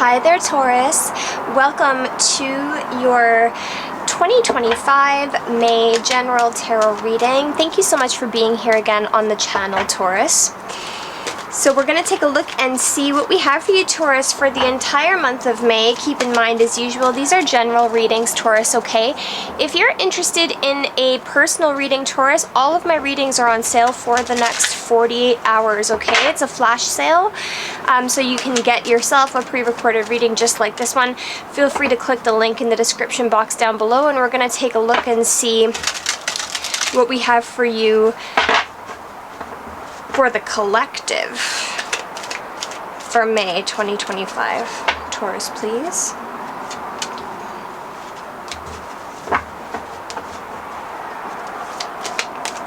Hi there, Taurus. Welcome to your 2025 May General Tarot reading. Thank you so much for being here again on the channel, Taurus. So we're going to take a look and see what we have for you, Taurus, for the entire month of May. Keep in mind, as usual, these are general readings, Taurus, okay? If you're interested in a personal reading, Taurus, all of my readings are on sale for the next 48 hours, okay? It's a flash sale, so you can get yourself a pre-recorded reading just like this one. Feel free to click the link in the description box down below, and we're going to take a look and see what we have for you for the collective for May 2025. Taurus, please.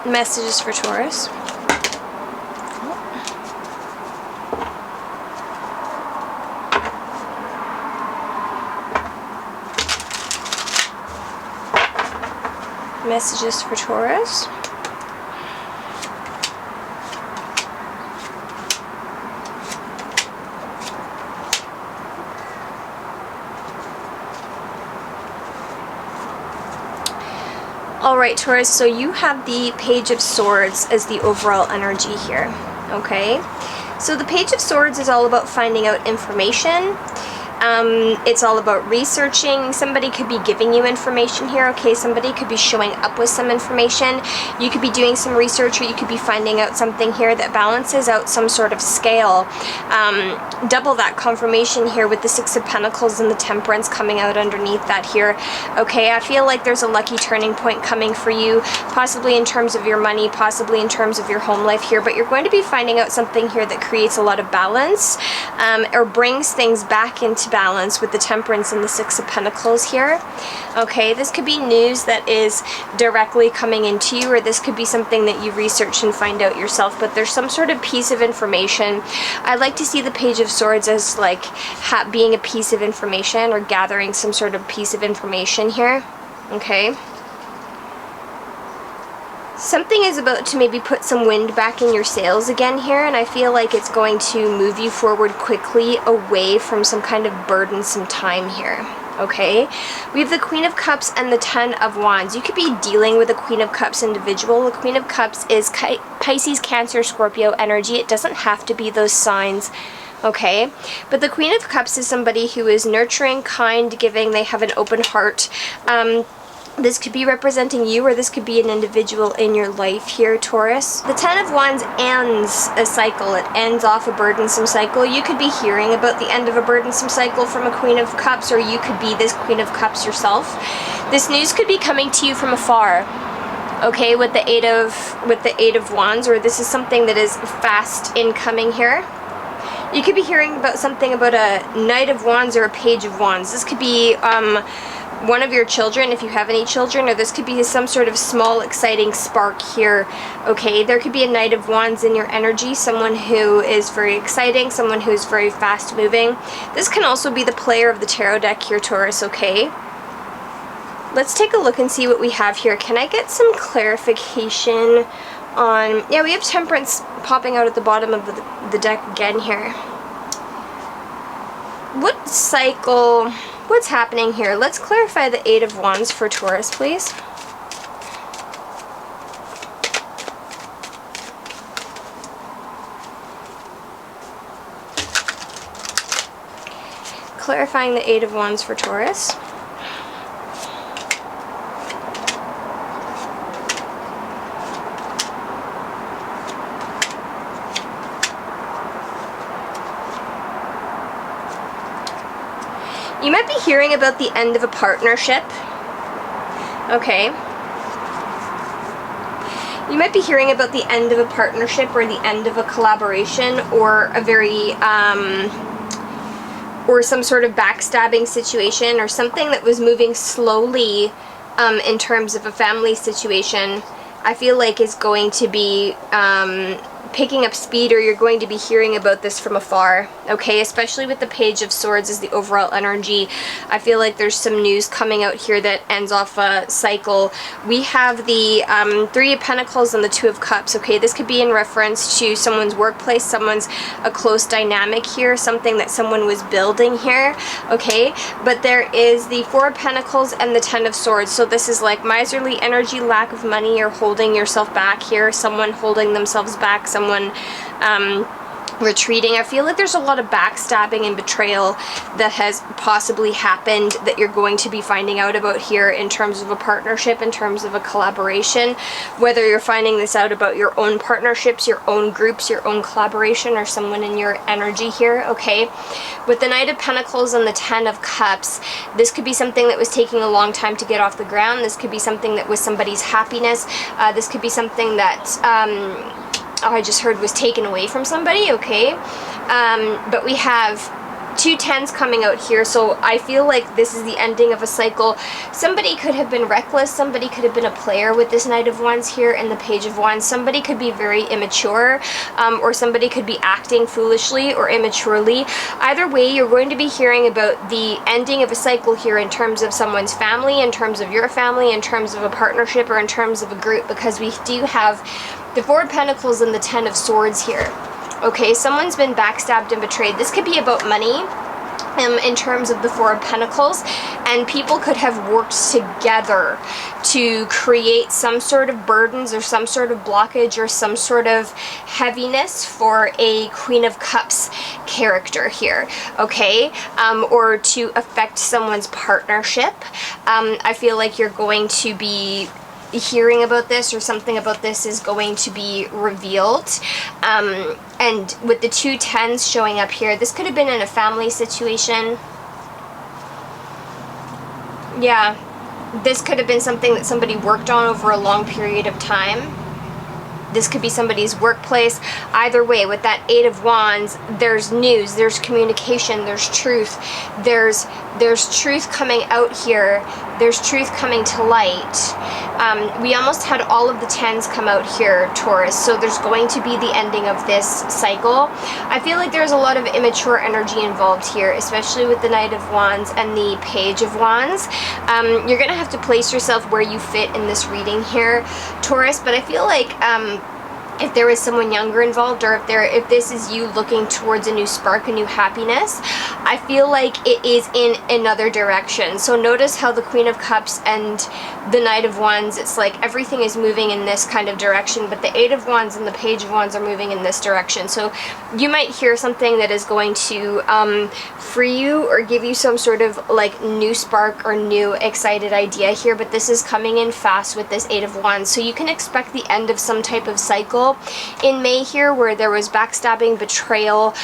Messages for Taurus. Messages for Taurus. Alright, Taurus, so you have the Page of Swords as the overall energy here, okay? So the Page of Swords is all about finding out information. It's all about researching. Somebody could be giving you information here, okay? Somebody could be showing up with some information. You could be doing some research, or you could be finding out something here that balances out some sort of scale. Double that confirmation here with the Six of Pentacles and the Temperance coming out underneath that here. Okay, I feel like there's a lucky turning point coming for you, possibly in terms of your money, possibly in terms of your home life here, but you're going to be finding out something here that creates a lot of balance, or brings things back into balance with the Temperance and the Six of Pentacles here. Okay, this could be news that is directly coming into you, or this could be something that you research and find out yourself, but there's some sort of piece of information. I like to see the Page of Swords as like being a piece of information, or gathering some sort of piece of information here. Okay. Something is about to maybe put some wind back in your sails again here, and I feel like it's going to move you forward quickly away from some kind of burdensome time here. Okay, we have the Queen of Cups and the Ten of Wands. You could be dealing with a Queen of Cups individual. The Queen of Cups is Pisces, Cancer, Scorpio energy. It doesn't have to be those signs. Okay, but the Queen of Cups is somebody who is nurturing, kind, giving. They have an open heart. This could be representing you, or this could be an individual in your life here, Taurus. The Ten of Wands ends a cycle. It ends off a burdensome cycle. You could be hearing about the end of a burdensome cycle from a Queen of Cups, or you could be this Queen of Cups yourself. This news could be coming to you from afar. Okay, with the Eight of Wands, or this is something that is fast incoming here. You could be hearing about something about a Knight of Wands or a Page of Wands. This could be one of your children, if you have any children, or this could be some sort of small, exciting spark here. Okay, there could be a Knight of Wands in your energy, someone who is very exciting, someone who is very fast moving. This can also be the player of the tarot deck here, Taurus, okay? Let's take a look and see what we have here. Can I get some clarification on... Yeah, we have Temperance popping out at the bottom of the deck again here. What cycle... What's happening here? Let's clarify the Eight of Wands for Taurus, please. Clarifying the Eight of Wands for Taurus. You might be hearing about the end of a partnership. Okay. You might be hearing about the end of a partnership, or the end of a collaboration, or a very, or some sort of backstabbing situation, or something that was moving slowly in terms of a family situation. I feel like is going to be picking up speed, or you're going to be hearing about this from afar, okay? Especially with the Page of Swords as the overall energy. I feel like there's some news coming out here that ends off a cycle. We have the Three of Pentacles and the Two of Cups, okay? This could be in reference to someone's workplace, a close dynamic here, something that someone was building here, okay? But there is the Four of Pentacles and the Ten of Swords. So this is like miserly energy, lack of money, or holding yourself back here, someone holding themselves back, someone retreating. I feel like there's a lot of backstabbing and betrayal that has possibly happened that you're going to be finding out about here in terms of a partnership, in terms of a collaboration, whether you're finding this out about your own partnerships, your own groups, your own collaboration, or someone in your energy here, okay? With the Knight of Pentacles and the Ten of Cups, this could be something that was taking a long time to get off the ground. This could be something that was somebody's happiness. This could be something that I just heard was taken away from somebody, okay? But we have two tens coming out here, so I feel like this is the ending of a cycle. Somebody could have been reckless, somebody could have been a player with this Knight of Wands here and the Page of Wands. Somebody could be very immature, or somebody could be acting foolishly or immaturely. Either way, you're going to be hearing about the ending of a cycle here in terms of someone's family, in terms of your family, in terms of a partnership, or in terms of a group, because we do have the Four of Pentacles and the Ten of Swords here. Okay, someone's been backstabbed and betrayed. This could be about money in terms of the Four of Pentacles, and people could have worked together to create some sort of burdens or some sort of blockage or some sort of heaviness for a Queen of Cups character here, okay? Or to affect someone's partnership. I feel like you're going to be hearing about this, or something about this is going to be revealed. And with the two tens showing up here, this could have been in a family situation. Yeah, this could have been something that somebody worked on over a long period of time. This could be somebody's workplace. Either way, with that Eight of Wands, there's news, there's communication, there's truth. There's truth coming out here. There's truth coming to light. We almost had all of the tens come out here, Taurus, so there's going to be the ending of this cycle. I feel like there's a lot of immature energy involved here, especially with the Knight of Wands and the Page of Wands. You're going to have to place yourself where you fit in this reading here, Taurus, but I feel like if there is someone younger involved, or if this is you looking towards a new spark, a new happiness, I feel like it is in another direction. So notice how the Queen of Cups and the Knight of Wands, it's like everything is moving in this kind of direction, but the Eight of Wands and the Page of Wands are moving in this direction. So you might hear something that is going to free you or give you some sort of like new spark or new excited idea here, but this is coming in fast with this Eight of Wands. So you can expect the end of some type of cycle in May here, where there was backstabbing, betrayal,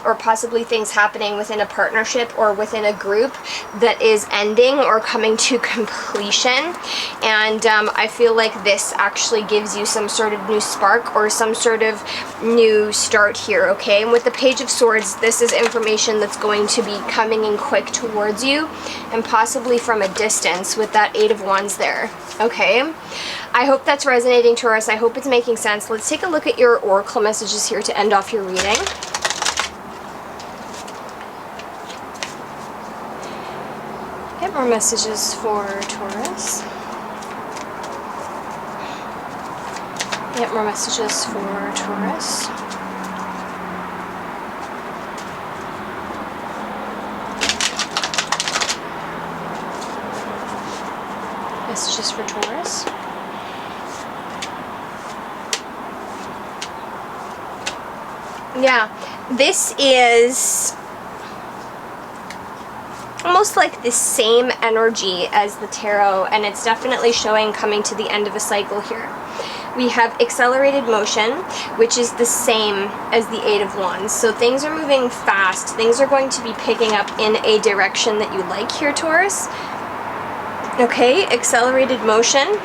or possibly things happening within a partnership or within a group that is ending or coming to completion. And I feel like this actually gives you some sort of new spark or some sort of new start here, okay? And with the Page of Swords, this is information that's going to be coming in quick towards you, and possibly from a distance with that Eight of Wands there, okay? I hope that's resonating, Taurus. I hope it's making sense. Let's take a look at your oracle messages here to end off your reading. Get more messages for Taurus. Get more messages for Taurus. Messages for Taurus. Yeah, this is almost like the same energy as the tarot, and it's definitely showing coming to the end of a cycle here. We have accelerated motion, which is the same as the Eight of Wands. So things are moving fast. Things are going to be picking up in a direction that you like here, Taurus. Okay, accelerated motion.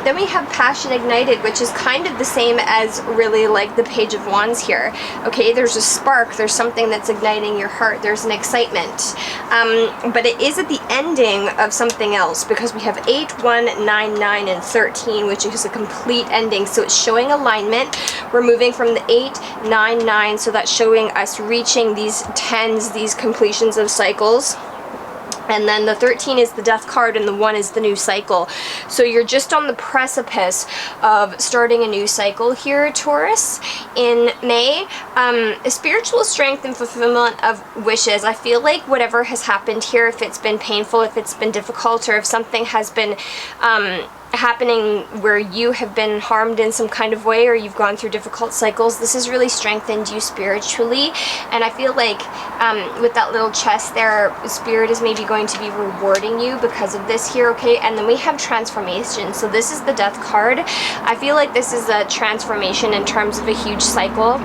Then we have Passion Ignited, which is kind of the same as really like the Page of Wands here. Okay, there's a spark, there's something that's igniting your heart, there's an excitement. But it is at the ending of something else, because we have 8, 1, 9, 9, and 13, which is a complete ending. So it's showing alignment. We're moving from the 8, 9, 9, so that's showing us reaching these 10s, these completions of cycles. And then the 13 is the Death card, and the 1 is the new cycle. So you're just on the precipice of starting a new cycle here, Taurus, in May. Spiritual strength and fulfillment of wishes. I feel like whatever has happened here, if it's been painful, if it's been difficult, or if something has been happening where you have been harmed in some kind of way, or you've gone through difficult cycles, this has really strengthened you spiritually. And I feel like with that little chest there, Spirit is maybe going to be rewarding you because of this here, okay? And then we have transformation. So this is the Death card. I feel like this is a transformation in terms of a huge cycle.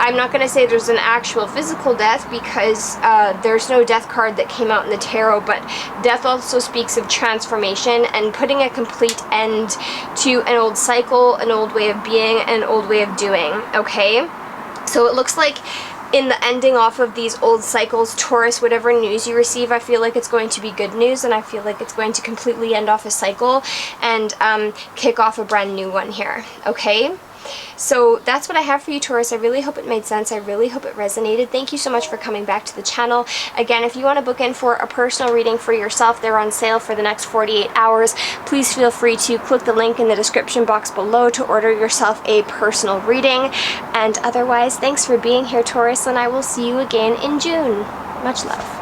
I'm not going to say there's an actual physical death, because there's no death card that came out in the tarot, but death also speaks of transformation and putting a complete end to an old cycle, an old way of being, an old way of doing, okay? So it looks like in the ending off of these old cycles, Taurus, whatever news you receive, I feel like it's going to be good news, and I feel like it's going to completely end off a cycle and kick off a brand new one here, okay? So that's what I have for you, Taurus. I really hope it made sense. I really hope it resonated. Thank you so much for coming back to the channel. Again, if you want to book in for a personal reading for yourself, they're on sale for the next 48 hours. Please feel free to click the link in the description box below to order yourself a personal reading. And otherwise, thanks for being here, Taurus, and I will see you again in June. Much love.